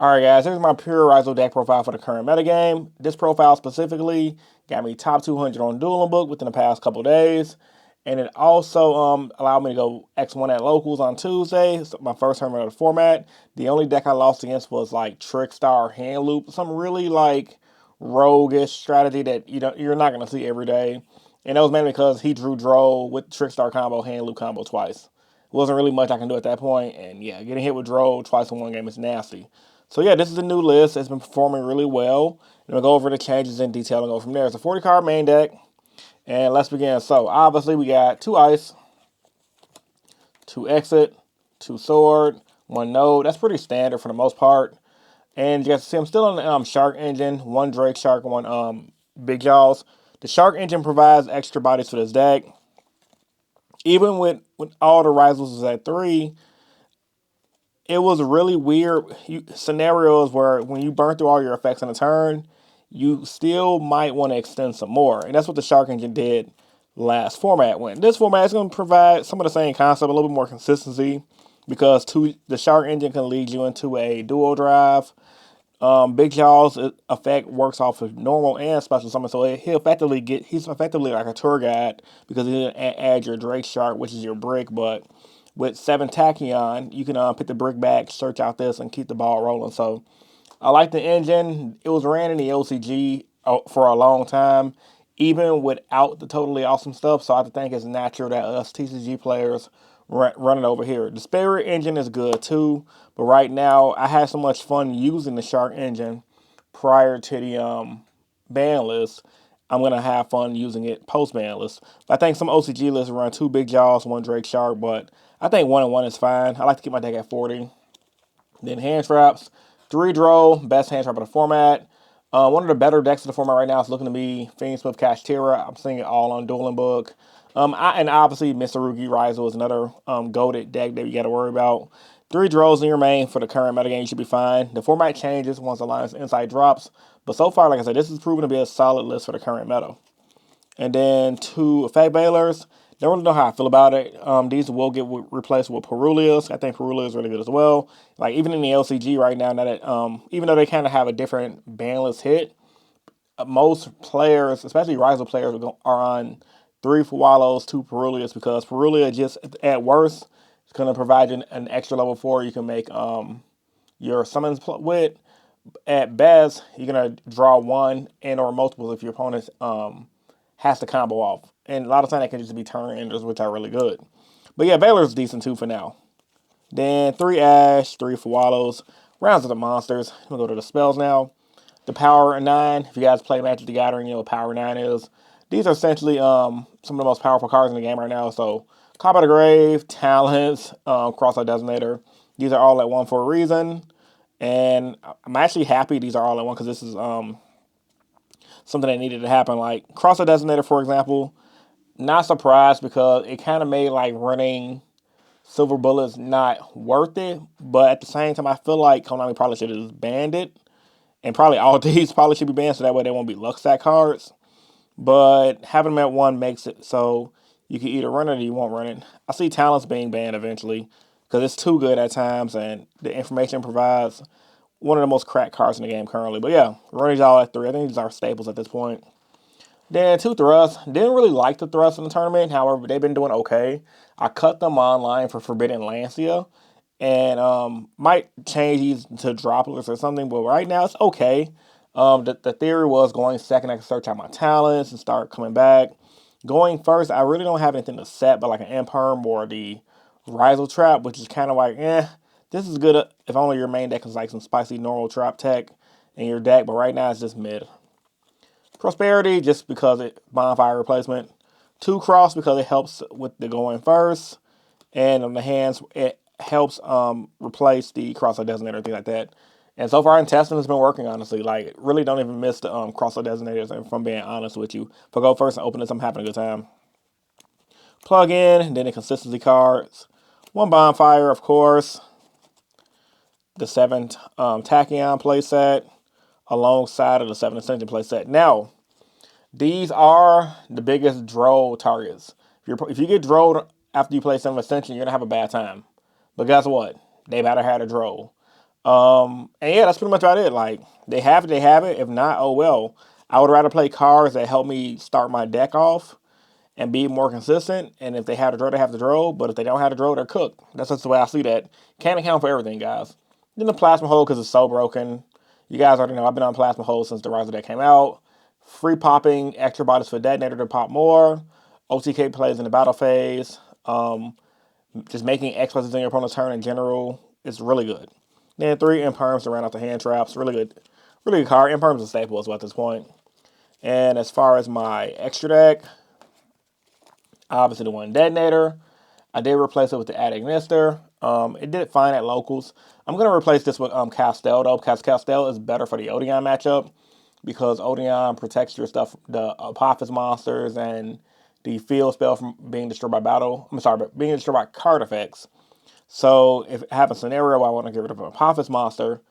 Alright guys, here's my pure Ryzeal deck profile for the current metagame. This profile specifically got me top 200 on Dueling Book within the past couple days. And it also allowed me to go X1 at locals on Tuesday. So my first tournament of the format. The only deck I lost against was like Trickstar Hand Loop. Some really like roguish strategy that you're not gonna see every day. And that was mainly because he drew Dro with Trickstar combo, Hand Loop combo twice. Wasn't really much I can do at that point, and yeah, getting hit with Dro twice in one game is nasty. So yeah, this is a new list. It's been performing really well. And we'll go over the changes in detail and go from there. It's a 40 card main deck. And let's begin. So obviously we got 2 ice, 2 exit, 2 sword, 1 node. That's pretty standard for the most part. And you guys see I'm still on the Shark engine, 1 Drake Shark, 1 Big Jaws. The Shark engine provides extra bodies for this deck. Even with all the Ryzeals at 3, it was really weird scenarios where when you burn through all your effects in a turn, you still might want to extend some more. And that's what the Shark Engine did last format. When this format is going to provide some of the same concept, a little bit more consistency, because the Shark Engine can lead you into a dual drive. Big Jaw's effect works off of normal and special summon, so he's effectively like a tour guide because he didn't add your Drake Shark, which is your brick, but with 7 Tachyon, you can pick the brick back, search out this, and keep the ball rolling. So I like the engine. It was ran in the OCG for a long time, even without the totally awesome stuff. So I think it's natural that us TCG players run it over here. The Spirit engine is good too, but right now I had so much fun using the Shark engine prior to the ban list. I'm gonna have fun using it post ban list. I think some OCG lists run 2 Big Jaws, 1 Drake Shark, but I think 1 and 1 is fine. I like to keep my deck at 40. Then hand traps, 3 Dro, best hand trap of the format. One of the better decks of the format right now is looking to be Phoenix Swift Kashtira. I'm seeing it all on Dueling Book. And obviously Mitsurugi Ryzeal is another goated deck that you got to worry about. 3 Dros in your main for the current metagame, you should be fine. The format changes once Alliance Insight drops, but so far, like I said, this is proven to be a solid list for the current meta. And then 2 Effect Bailers. Don't really know how I feel about it. These will get replaced with Perulias. I think Perulia is really good as well. Like even in the LCG right now, that even though they kind of have a different banlist hit, most players, especially Ryzeal players, are on 3 Fualos, 2 Perulias because Perulia just at worst is going to provide you an extra level 4 you can make your summons with. At best, you're going to draw 1 and or multiples if your opponent has to combo off. And a lot of times that can just be turn enders, which are really good. But yeah, Baylor's decent too for now. Then 3 Ash, 3 Fualos. Rounds of the monsters. We'll go to the spells now. The Power 9. If you guys play Magic the Gathering, you know what Power 9 is. These are essentially some of the most powerful cards in the game right now. So, Call by the Grave, Talents, Cross-Out Designator. These are all at 1 for a reason. And I'm actually happy these are all at 1 because this is something that needed to happen. Like Cross-Out Designator, for example. Not surprised because it kind of made like running Silver Bullets not worth it. But at the same time, I feel like Konami probably should have just banned it. And probably all these probably should be banned so that way they won't be luck stack cards. But having them at 1 makes it so you can either run it or you won't run it. I see Talents being banned eventually because it's too good at times and the information provides one of the most cracked cards in the game currently. But yeah, Ryzeal at 3. I think these are staples at this point. Then 2 thrusts. Didn't really like the thrusts in the tournament. However, they've been doing okay. I cut them online for Forbidden Lancia. And might change these to droplets or something. But right now, it's okay. The theory was going second, I can search out my talents and start coming back. Going first, I really don't have anything to set but like an Imperm or the Ryzeal Trap, which is kind of like, this is good if only your main deck is like some spicy normal trap tech in your deck. But right now, it's just mid. Prosperity, just because it bonfire replacement. 2 Cross because it helps with the going first. And on the hands, it helps replace the Cross-Out Designator, things like that. And so far in testing, it's been working, honestly. Like, really don't even miss the Cross-Out Designators, if I'm being honest with you. If I go first and open this, I'm having a good time. Plug in, then the consistency cards. 1 Bonfire, of course. The 7 Tachyon playset alongside of the 7 Ascension playset. Now, these are the biggest Dro targets. If you get Dro'd after you play 7 Ascension, you're going to have a bad time. But guess what? They better have a Dro. And yeah, that's pretty much about it. Like, they have it, they have it. If not, oh well. I would rather play cards that help me start my deck off and be more consistent. And if they have to draw, they have to draw. But if they don't have to draw, they're cooked. That's just the way I see that. Can't account for everything, guys. Then the plasma hold, because it's so broken. You guys already know I've been on plasma hold since the Ryzeal deck came out. Free popping, extra bodies for detonator to pop more. OTK plays in the battle phase. Just making X pluses in your opponent's turn in general is really good. Then 3 Imperms to round out the hand traps. Really good. Really good card. Imperms is a staple as well at this point. And as far as my extra deck, obviously the one Detonator. I did replace it with the Attic Mister. It did fine at locals. I'm going to replace this with Castel, though, because Castel is better for the Odeon matchup, because Odeon protects your stuff, the Apophis monsters, and the field spell from being destroyed by battle. I'm sorry, but being destroyed by card effects. So if I have a scenario where I want to get rid of an Apophis monster,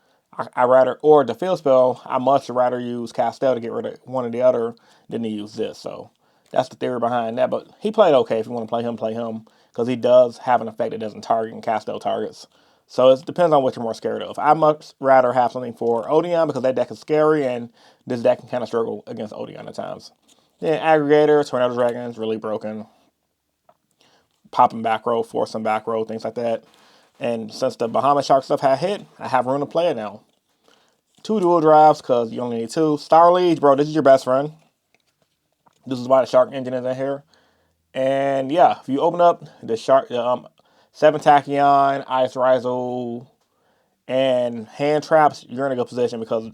I rather, or the field spell, I much rather use Castel to get rid of one or the other than to use this. So that's the theory behind that. But he played okay. If you want to play him, because he does have an effect that doesn't target and Castel targets. So it depends on what you're more scared of. I much rather have something for Odeon, because that deck is scary, and this deck can kind of struggle against Odeon at times. Then Aggregator, Tornado Dragons, really broken. Popping back row, forcing back row, things like that. And since the Bahamas Shark stuff had hit, I have room to play it now. 2 dual drives, because you only need 2. Star Leech, bro, this is your best friend. This is why the Shark Engine is in here. And yeah, if you open up the Shark, 7 Tachyon, Ice Ryzeal, and hand traps, you're in a good position, because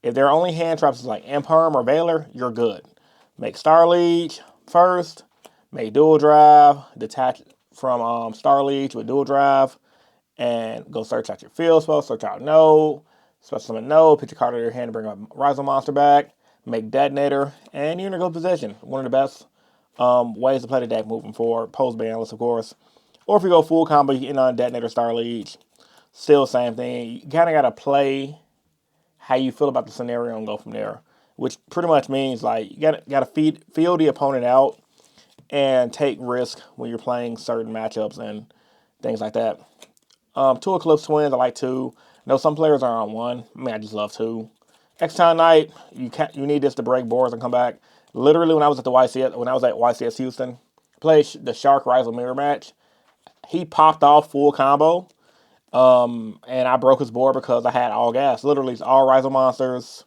if there are only hand traps like Imperm or Valor, you're good. Make Star Leech first, make dual drive, detach from Star Leech with dual drive, and go search out your field spell, search out Node, special summon Node, put your card out of your hand to bring a Ryzeal monster back, make Detonator, and you're in a good position. One of the best ways to play the deck moving forward, post Banlist, of course. Or if you go full combo, you can on Detonator, Star Leech. Still same thing. You kind of got to play how you feel about the scenario and go from there, which pretty much means like you got to feel the opponent out and take risk when you're playing certain matchups and things like that. 2 Eclipse Twins, I like 2. I know some players are on 1. I mean, I just love 2. X-Time Knight, you need this to break boards and come back. Literally, when I was at YCS Houston, played the Shark Ryzeal mirror match. He popped off full combo, and I broke his board because I had all gas. Literally, all Ryzeal monsters.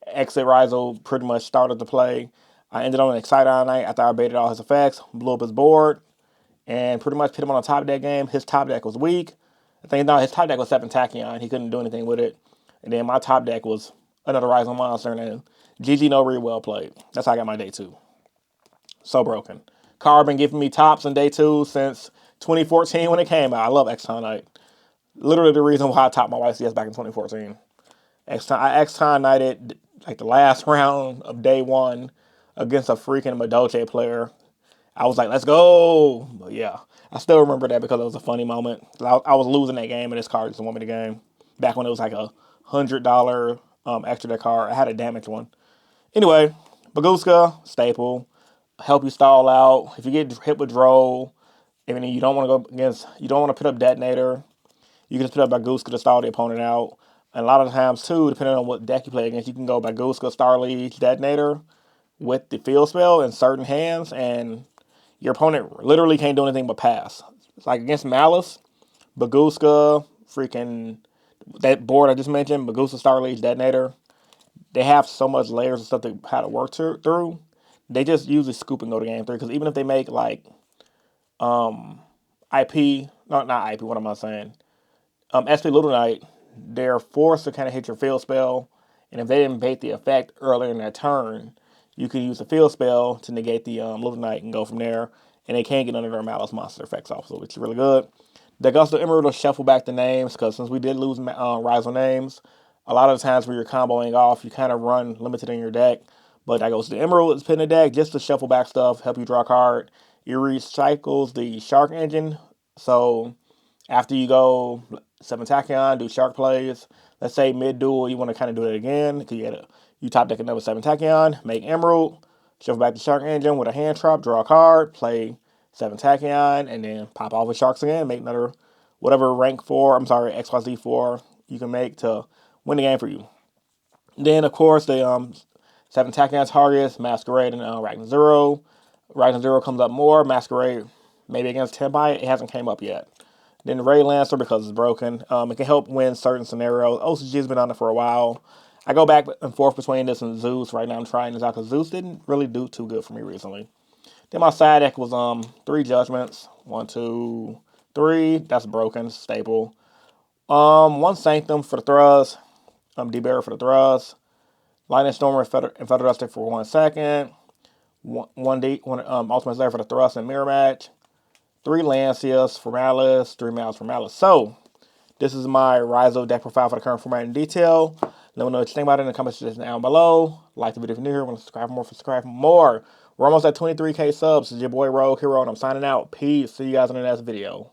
Exit Ryzeal pretty much started to play. I ended on an Exciter Night after I baited all his effects, blew up his board, and pretty much put him on a top deck game. His top deck was weak. His top deck was 7 Tachyon. He couldn't do anything with it. And then my top deck was another Ryzeal monster, and then GG no real well played. That's how I got my day 2. So broken. Card been giving me tops in day 2 since 2014 when it came out. I love X-Time Knight. Literally the reason why I topped my YCS back in 2014. I X-Time Knighted like the last round of day 1 against a freaking Madoche player. I was like, let's go. But yeah, I still remember that because it was a funny moment. I was losing that game, and this card just won me the game. Back when it was like a $100 extra deck card. I had a damaged one. Anyway, Baguska, staple. Help you stall out. If you get hit with Droll, even if you don't want to go against, you don't want to put up Detonator, you can just put up Baguska to stall the opponent out. And a lot of times, too, depending on what deck you play against, you can go Baguska, Star Leech, Detonator with the field spell in certain hands, and your opponent literally can't do anything but pass. It's like against Malice, Baguska, freaking that board I just mentioned, Baguska, Star Leech, Detonator. They have so much layers of stuff they how to work through. They just usually scoop and go to game 3, because even if they make like IP, no, not IP. What am I saying? SP Little Knight, they're forced to kind of hit your field spell, and if they didn't bait the effect earlier in their turn, you can use the field spell to negate the Little Knight and go from there, and they can't get under their Malice monster effects off, so it's really good. The Augusta Emerald will shuffle back the names, because since we did lose Ryzeal names, a lot of the times where you're comboing off, you kind of run limited in your deck. But that goes to the Emerald, it's put in the deck just to shuffle back stuff, help you draw a card. It recycles the Shark Engine, so after you go 7 Tachyon, do Shark plays. Let's say mid-duel, you want to kind of do it again, because you top deck another 7 Tachyon, make Emerald, shuffle back the Shark Engine with a hand trap, draw a card, play 7 Tachyon, and then pop off with Sharks again, make another whatever rank 4, I'm sorry, XYZ 4 you can make to win the game for you. Then, of course, the 7 attacking targets, Masquerade and Ragnar Zero. Ragnar Zero comes up more. Masquerade maybe against Tenbai. It hasn't came up yet. Then the Ray Lancer because it's broken. It can help win certain scenarios. OCG's been on it for a while. I go back and forth between this and Zeus. Right now I'm trying this out because Zeus didn't really do too good for me recently. Then my side deck was 3 Judgments. 1, 2, 3. That's broken. Staple. 1 Sanctum for the thrust. D-Bearer for the thrust. Lightning Stormer and Feather Duster for 1 second. 1 Ultimate Slayer for the thrust and mirror match. 3 Lancias for Malice. 3 Malice for Malice. So, this is my Ryzeal deck profile for the current format in detail. Let me know what you think about it in the comments section down below. Like the video if you're new here. Want to subscribe for more. We're almost at 23K subs. This is your boy Rogue Hero, and I'm signing out. Peace. See you guys in the next video.